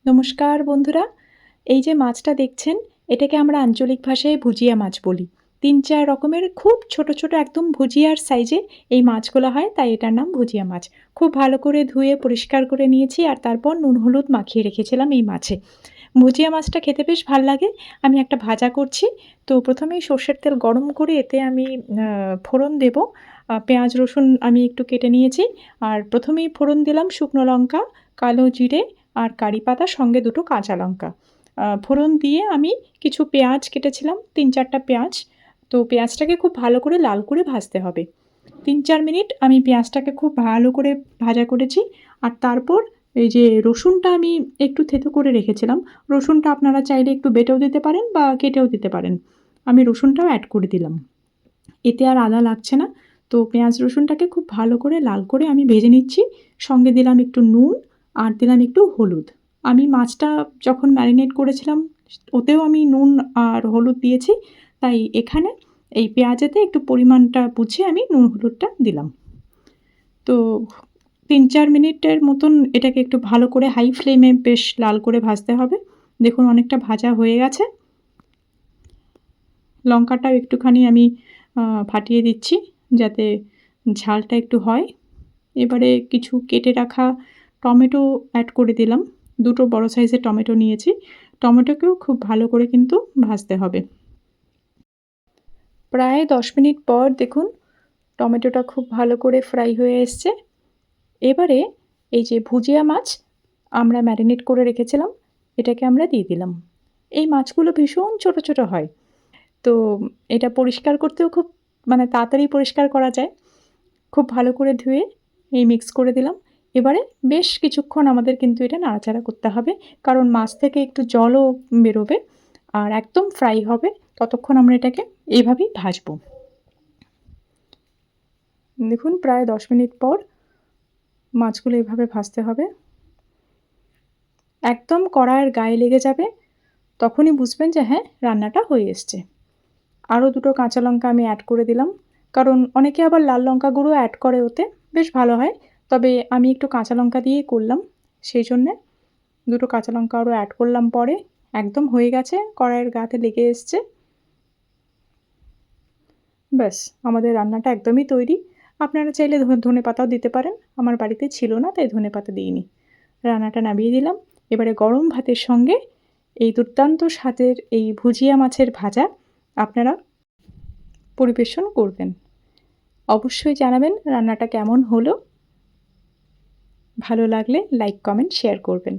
নমস্কার বন্ধুরা, এই যে মাছটা দেখছেন এটাকে আমরা আঞ্চলিক ভাষায় ভুজিয়া মাছ বলি। ৩-৪ রকমের খুব ছোট, ছোট একদম ভুজিয়ার সাইজে এই মাছগুলো হয়, তাই এটার নাম ভুজিয়া মাছ। খুব ভালো করে ধুয়ে পরিষ্কার করে নিয়েছি আর তারপর নুন হলুদ মাখিয়ে রেখেছিলাম এই মাছে। ভুজিয়া মাছটা খেতে বেশ ভাল লাগে। আমি একটা ভাজা করছি। তো প্রথমেই সর্ষের তেল গরম করে এতে আমি ফোড়ন দেব। পেঁয়াজ রসুন আমি একটু কেটে নিয়েছি। আর প্রথমেই ফোড়ন দিলাম শুকনো লঙ্কা, কালো জিরে আর কারি পাতা সঙ্গে ২ টো কাঁচা লঙ্কা। ফোড়ন দিয়ে আমি কিছু পেঁয়াজ কেটেছিলাম ৩-৪ টা পেঁয়াজ। তো পেঁয়াজটাকে খুব ভালো করে লাল করে ভাজতে হবে। ৩-৪ মিনিট আমি পেঁয়াজটাকে খুব ভালো করে ভাজা করেছি। আর তারপর এই যে রসুনটা আমি একটু থেঁতো করে রেখেছিলাম। রসুনটা আপনারা চাইলে একটু বেটেও দিতে পারেন বা কেটেও দিতে পারেন। আমি রসুনটাও অ্যাড করে দিলাম। এতে আর আদা লাগছে না। তো পেঁয়াজ রসুনটাকে খুব ভালো করে লাল করে আমি ভেজে নিচ্ছি। সঙ্গে দিলাম একটু নুন আর দিলাম একটু হলুদ। আমি মাছটা যখন ম্যারিনেট করেছিলাম ওতেও আমি নুন আর হলুদ দিয়েছি। তাই এখানে এই পেঁয়াজেতে একটু পরিমাণটা বুঝে আমি নুন হলুদটা দিলাম। তো ৩-৪ মিনিটের মতন এটাকে একটু ভালো করে হাই ফ্লেমে বেশ লাল করে ভাজতে হবে। দেখুন অনেকটা ভাজা হয়ে গেছে। লঙ্কাটাও একটুখানি আমি ফাটিয়ে দিচ্ছি যাতে ঝালটা একটু হয়। এবারে কিছু কেটে রাখা টমেটো অ্যাড করে দিলাম। ২ টো বড় সাইজের টমেটো নিয়েছি। টমেটোকেও খুব ভালো করে কিন্তু ভাজতে হবে। প্রায় ১০ মিনিট পর দেখুন টমেটোটা খুব ভালো করে ফ্রাই হয়ে এসছে। এবারে এই যে ভুজিয়া মাছ আমরা ম্যারিনেট করে রেখেছিলাম, এটাকে আমরা দিয়ে দিলাম। এই মাছগুলো ভীষণ ছোট, ছোট হয়। তো এটা পরিষ্কার করতেও খুব তাড়াতাড়ি পরিষ্কার করা যায়। খুব ভালো করে ধুয়ে এই মিক্স করে দিলাম। এবারে বেশ কিছুক্ষণ আমাদের কিন্তু এটা নাড়াচাড়া করতে হবে। কারণ মাছ থেকে একটু জলও বেরোবে আর একদম ফ্রাই হবে। ততক্ষণ আমরা এটাকে এইভাবেই ভাজবো। দেখুন প্রায় ১০ মিনিট পর মাছগুলো এভাবে ভাজতে হবে। একদম কড়াইয়ের গায়ে লেগে যাবে, তখনই বুঝবেন যে হ্যাঁ, রান্নাটা হয়ে এসছে। আরও ২ টো কাঁচা লঙ্কা আমি অ্যাড করে দিলাম। কারণ অনেকে আবার লাল লঙ্কা গুঁড়ো অ্যাড করে ওতে, বেশ ভালো হয়। তবে আমি একটু কাঁচা লঙ্কা দিয়েই করলাম। সেই জন্যে ২ টো কাঁচা লঙ্কা আরও অ্যাড করলাম পরে। একদম হয়ে গেছে, কড়াইয়ের গাতে লেগে এসছে। ব্যাস আমাদের রান্নাটা একদমই তৈরি। আপনারা চাইলে ধনেপাতাও দিতে পারেন। আমার বাড়িতে ছিল না তাই ধনেপাতা দিইনি। রান্নাটা নামিয়ে দিলাম। এবারে গরম ভাতের সঙ্গে এই দুর্দান্ত স্বাদের এই ভুজিয়া মাছের ভাজা আপনারা পরিবেশন করবেন। অবশ্যই জানাবেন রান্নাটা কেমন হলো। ভালো লাগলে লাইক, কমেন্ট, শেয়ার করবেন।